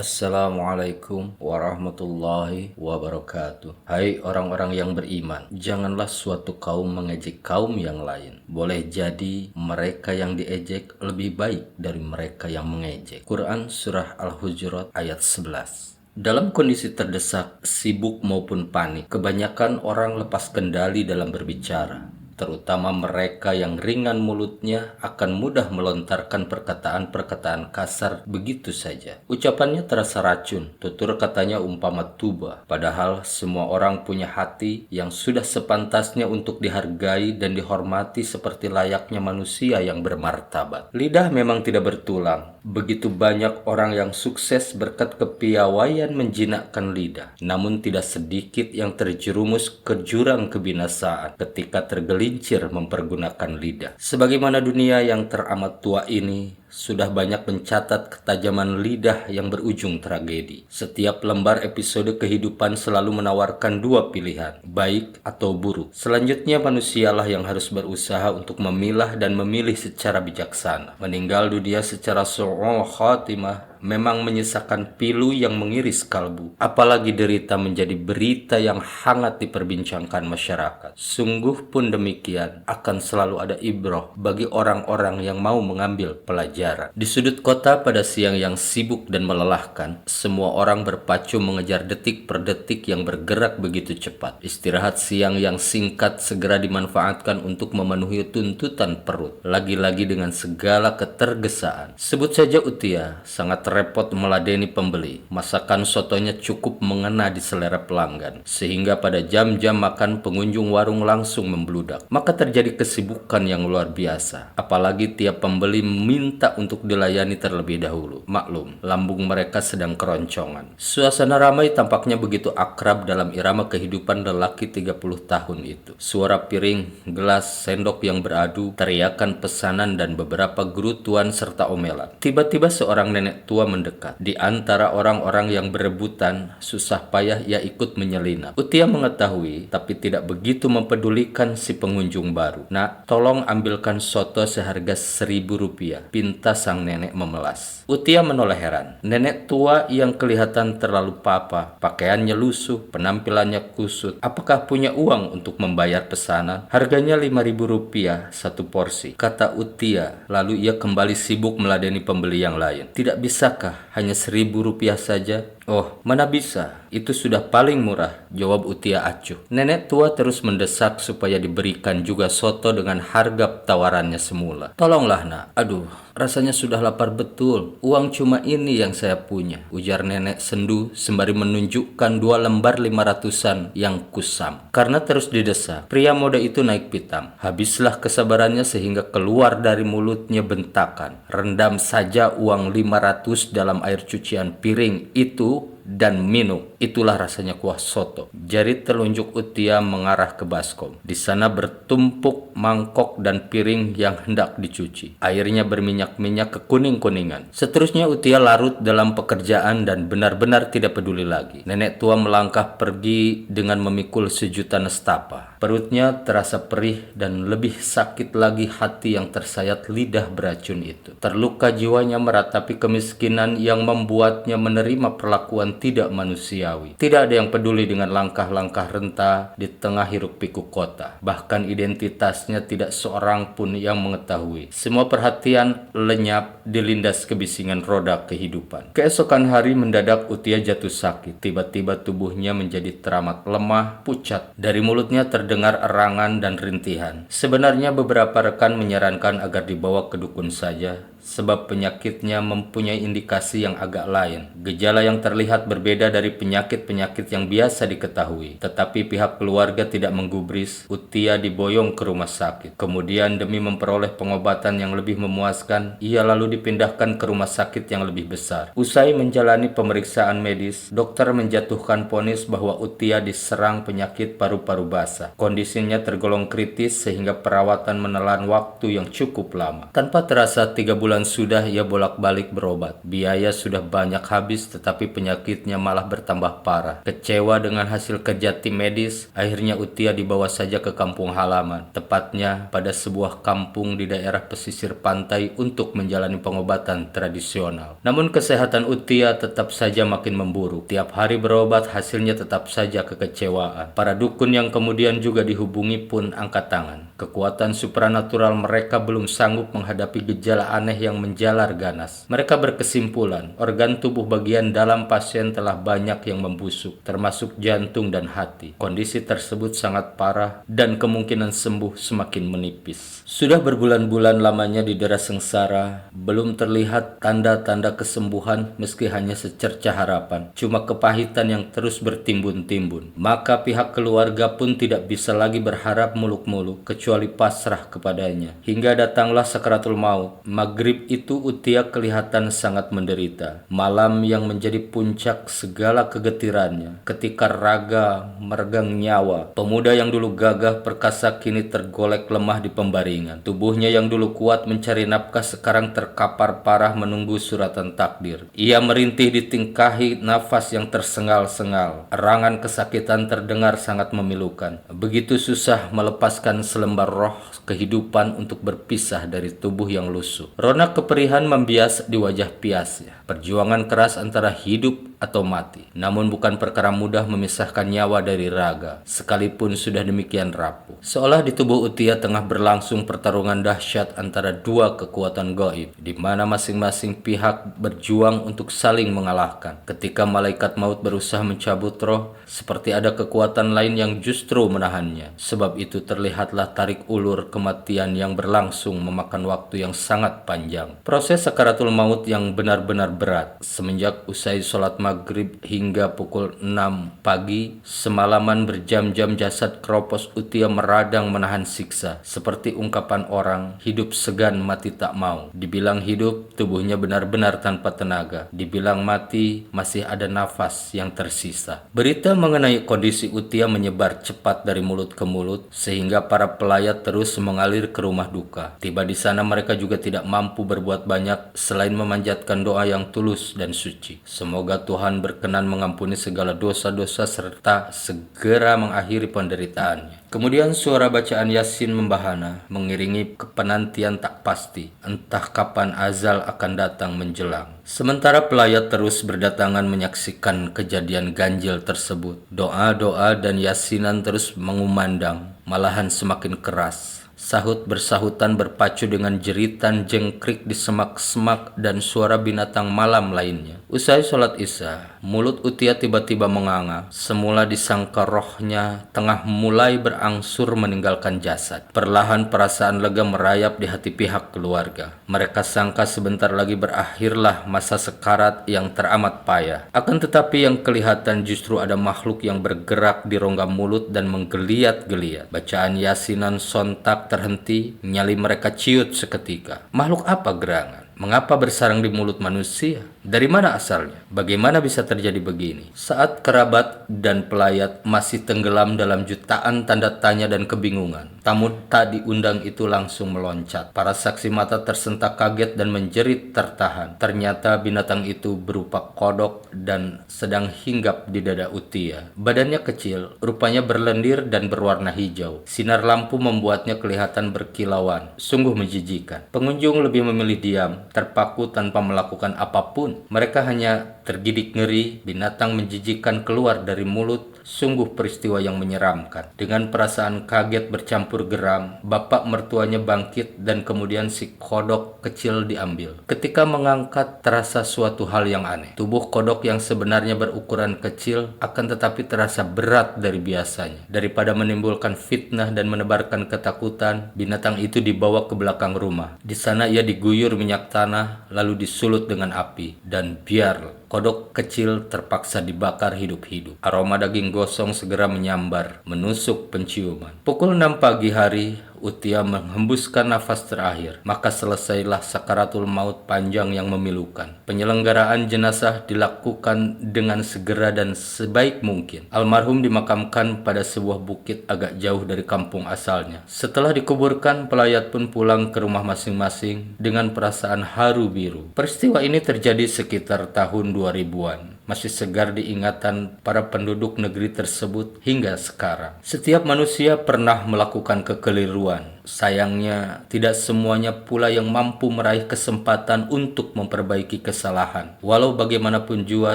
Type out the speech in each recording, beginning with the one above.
Assalamualaikum warahmatullahi wabarakatuh. Hai orang-orang yang beriman, janganlah suatu kaum mengejek kaum yang lain. Boleh jadi mereka yang diejek lebih baik dari mereka yang mengejek. Quran Surah Al-Hujurat ayat 11. Dalam kondisi terdesak, sibuk maupun panik, kebanyakan orang lepas kendali dalam berbicara. Terutama mereka yang ringan mulutnya akan mudah melontarkan perkataan-perkataan kasar begitu saja. Ucapannya terasa racun, tutur katanya umpama tuba. Padahal semua orang punya hati yang sudah sepantasnya untuk dihargai dan dihormati seperti layaknya manusia yang bermartabat. Lidah memang tidak bertulang. Begitu banyak orang yang sukses berkat kepiawaian menjinakkan lidah. Namun tidak sedikit yang terjerumus ke jurang kebinasaan ketika tergelincir mempergunakan lidah. Sebagaimana dunia yang teramat tua ini sudah banyak mencatat ketajaman lidah yang berujung tragedi. Setiap lembar episode kehidupan selalu menawarkan dua pilihan, baik atau buruk. Selanjutnya manusialah yang harus berusaha untuk memilah dan memilih secara bijaksana. Meninggal dunia secara su'ul khatimah memang menyisakan pilu yang mengiris kalbu. Apalagi derita menjadi berita yang hangat diperbincangkan masyarakat. Sungguh pun demikian, akan selalu ada ibrah bagi orang-orang yang mau mengambil pelajaran. Di sudut kota pada siang yang sibuk dan melelahkan, semua orang berpacu mengejar detik per detik yang bergerak begitu cepat. Istirahat siang yang singkat segera dimanfaatkan untuk memenuhi tuntutan perut, lagi-lagi dengan segala ketergesaan. Sebut saja Utia, sangat repot meladeni pembeli. Masakan sotonya cukup mengena di selera pelanggan, sehingga pada jam-jam makan pengunjung warung langsung membludak. Maka terjadi kesibukan yang luar biasa. Apalagi tiap pembeli minta untuk dilayani terlebih dahulu. Maklum, lambung mereka sedang keroncongan. Suasana ramai tampaknya begitu akrab dalam irama kehidupan lelaki 30 tahun itu. Suara piring, gelas, sendok yang beradu, teriakan pesanan dan beberapa gerutuan serta omelan. Tiba-tiba seorang nenek tua mendekat. Di antara orang-orang yang berebutan, susah payah ia ikut menyelinap. Utia mengetahui, tapi tidak begitu mempedulikan si pengunjung baru. "Nak, tolong ambilkan soto seharga 1.000 rupiah," pinta sang nenek memelas. Utia menoleh heran. Nenek tua yang kelihatan terlalu papa, pakaiannya lusuh, penampilannya kusut. Apakah punya uang untuk membayar pesanan? Harganya 5.000 rupiah satu porsi, kata Utia. Lalu ia kembali sibuk meladeni pembeli yang lain. Tidak bisakah hanya 1.000 rupiah saja? "Oh, mana bisa? Itu sudah paling murah," jawab Utia acuh. Nenek tua terus mendesak supaya diberikan juga soto dengan harga tawarannya semula. "Tolonglah nak, aduh, rasanya sudah lapar betul. Uang cuma ini yang saya punya," ujar nenek sendu sembari menunjukkan 2 lembar 500-an yang kusam. Karena terus didesak, pria muda itu naik pitam. Habislah kesabarannya sehingga keluar dari mulutnya bentakan. "Rendam saja uang 500 dalam air cucian piring itu dan minum. Itulah rasanya kuah soto." Jari telunjuk Utia mengarah ke baskom. Di sana bertumpuk mangkok dan piring yang hendak dicuci. Airnya berminyak-minyak kekuning-kuningan. Seterusnya Utia larut dalam pekerjaan dan benar-benar tidak peduli lagi. Nenek tua melangkah pergi dengan memikul sejuta nestapa. Perutnya terasa perih dan lebih sakit lagi hati yang tersayat lidah beracun itu. Terluka jiwanya meratapi kemiskinan yang membuatnya menerima perlakuan tidak manusiawi. Tidak ada yang peduli dengan langkah-langkah renta di tengah hiruk-pikuk kota. Bahkan identitasnya tidak seorang pun yang mengetahui. Semua perhatian lenyap dilindas kebisingan roda kehidupan. Keesokan hari mendadak Utia jatuh sakit. Tiba-tiba tubuhnya menjadi teramat lemah, pucat. Dari mulutnya terdengar erangan dan rintihan. Sebenarnya beberapa rekan menyarankan agar dibawa ke dukun saja, sebab penyakitnya mempunyai indikasi yang agak lain. Gejala yang terlihat berbeda dari penyakit-penyakit yang biasa diketahui. Tetapi pihak keluarga tidak menggubris. Utia diboyong ke rumah sakit. Kemudian demi memperoleh pengobatan yang lebih memuaskan, ia lalu dipindahkan ke rumah sakit yang lebih besar. Usai menjalani pemeriksaan medis, dokter menjatuhkan vonis bahwa Utia diserang penyakit paru-paru basah. Kondisinya tergolong kritis sehingga perawatan menelan waktu yang cukup lama. Tanpa terasa 3 bulan bulan sudah ia bolak-balik berobat. Biaya sudah banyak habis, tetapi penyakitnya malah bertambah parah. Kecewa dengan hasil kerja tim medis, akhirnya Utia dibawa saja ke kampung halaman, tepatnya pada sebuah kampung di daerah pesisir pantai untuk menjalani pengobatan tradisional. Namun kesehatan Utia tetap saja makin memburuk. Tiap hari berobat, hasilnya tetap saja kekecewaan. Para dukun yang kemudian juga dihubungi pun angkat tangan. Kekuatan supranatural mereka belum sanggup menghadapi gejala aneh yang menjalar ganas. Mereka berkesimpulan, organ tubuh bagian dalam pasien telah banyak yang membusuk, termasuk jantung dan hati. Kondisi tersebut sangat parah dan kemungkinan sembuh semakin menipis. Sudah berbulan-bulan lamanya didera sengsara, belum terlihat tanda-tanda kesembuhan meski hanya secercah harapan. Cuma kepahitan yang terus bertimbun-timbun. Maka pihak keluarga pun tidak bisa lagi berharap muluk-muluk, kecuali pasrah kepadanya. Hingga datanglah sakaratul maut. Maghrib itu Utia kelihatan sangat menderita. Malam yang menjadi puncak segala kegetirannya. Ketika raga meregang nyawa, pemuda yang dulu gagah perkasa kini tergolek lemah di pembaringan. Tubuhnya yang dulu kuat mencari nafkah sekarang terkapar parah menunggu suratan takdir. Ia merintih ditingkahi nafas yang tersengal-sengal. Erangan kesakitan terdengar sangat memilukan. Begitu susah melepaskan selembar roh kehidupan untuk berpisah dari tubuh yang lusuh. Ronak keperihan membias di wajah piasnya. Perjuangan keras antara hidup atau mati. Namun bukan perkara mudah memisahkan nyawa dari raga, sekalipun sudah demikian rapuh. Seolah di tubuh Utia tengah berlangsung pertarungan dahsyat antara dua kekuatan gaib, di mana masing-masing pihak berjuang untuk saling mengalahkan. Ketika malaikat maut berusaha mencabut roh, seperti ada kekuatan lain yang justru menahannya. Sebab itu terlihatlah tarik ulur kematian yang berlangsung memakan waktu yang sangat panjang. Proses sakaratul maut yang benar-benar berat. Semenjak usai sholat maghrib hingga pukul 6 pagi, semalaman berjam-jam jasad keropos Utia meradang menahan siksa. Seperti ungkapan orang, hidup segan mati tak mau. Dibilang hidup, tubuhnya benar-benar tanpa tenaga. Dibilang mati, masih ada nafas yang tersisa. Berita mengenai kondisi Utia menyebar cepat dari mulut ke mulut, sehingga para pelayat terus mengalir ke rumah duka. Tiba di sana mereka juga tidak mampu berbuat banyak selain memanjatkan doa yang tulus dan suci. Semoga Tuhan berkenan mengampuni segala dosa-dosa serta segera mengakhiri penderitaannya. Kemudian suara bacaan Yasin membahana, mengiringi kepenantian tak pasti, entah kapan azal akan datang menjelang. Sementara pelayat terus berdatangan menyaksikan kejadian ganjil tersebut. Doa-doa dan yasinan terus mengumandang, malahan semakin keras. Sahut bersahutan berpacu dengan jeritan jengkrik di semak-semak dan suara binatang malam lainnya. Usai sholat isya, mulut Utia tiba-tiba menganga. Semula disangka rohnya tengah mulai berangsur meninggalkan jasad. Perlahan perasaan lega merayap di hati pihak keluarga. Mereka sangka sebentar lagi berakhirlah masa sekarat yang teramat payah. Akan tetapi yang kelihatan justru ada makhluk yang bergerak di rongga mulut dan menggeliat-geliat. Bacaan yasinan sontak terhenti, nyali mereka ciut seketika. Makhluk apa gerangan? Mengapa bersarang di mulut manusia? Dari mana asalnya? Bagaimana bisa terjadi begini? Saat kerabat dan pelayat masih tenggelam dalam jutaan tanda tanya dan kebingungan, tamu tak diundang itu langsung meloncat. Para saksi mata tersentak kaget dan menjerit tertahan. Ternyata binatang itu berupa kodok dan sedang hinggap di dada Utia. Badannya kecil, rupanya berlendir dan berwarna hijau. Sinar lampu membuatnya kelihatan berkilauan. Sungguh menjijikan. Pengunjung lebih memilih diam, terpaku tanpa melakukan apapun. Mereka hanya tergidik ngeri. Binatang menjijikan keluar dari mulut. Sungguh peristiwa yang menyeramkan. Dengan perasaan kaget bercampur geram, bapak mertuanya bangkit dan kemudian si kodok kecil diambil. Ketika mengangkat, terasa suatu hal yang aneh. Tubuh kodok yang sebenarnya berukuran kecil akan tetapi terasa berat dari biasanya. Daripada menimbulkan fitnah dan menebarkan ketakutan, binatang itu dibawa ke belakang rumah. Di sana ia diguyur minyak tanah lalu disulut dengan api, dan biar kodok kecil terpaksa dibakar hidup-hidup. Aroma daging gosong segera menyambar, menusuk penciuman. Pukul 6 pagi hari, Utia menghembuskan nafas terakhir, maka selesailah sakaratul maut panjang yang memilukan. Penyelenggaraan jenazah dilakukan dengan segera dan sebaik mungkin. Almarhum dimakamkan pada sebuah bukit agak jauh dari kampung asalnya. Setelah dikuburkan, pelayat pun pulang ke rumah masing-masing dengan perasaan haru biru. Peristiwa ini terjadi sekitar tahun 2000-an. Masih segar diingatan para penduduk negeri tersebut hingga sekarang. Setiap manusia pernah melakukan kekeliruan. Sayangnya, tidak semuanya pula yang mampu meraih kesempatan untuk memperbaiki kesalahan. Walau bagaimanapun jua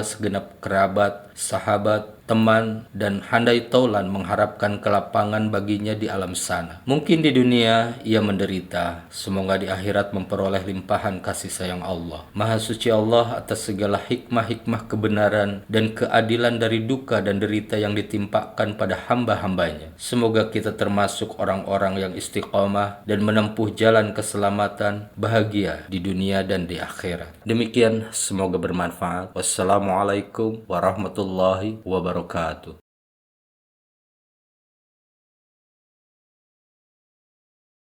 segenap kerabat, sahabat, teman, dan handai taulan mengharapkan kelapangan baginya di alam sana. Mungkin di dunia ia menderita, semoga di akhirat memperoleh limpahan kasih sayang Allah. Maha suci Allah atas segala hikmah-hikmah kebenaran dan keadilan dari duka dan derita yang ditimpakan pada hamba-hambanya. Semoga kita termasuk orang-orang yang istiqomah dan menempuh jalan keselamatan, bahagia di dunia dan di akhirat. Demikian, semoga bermanfaat. Wassalamualaikum warahmatullahi wabarakatuh.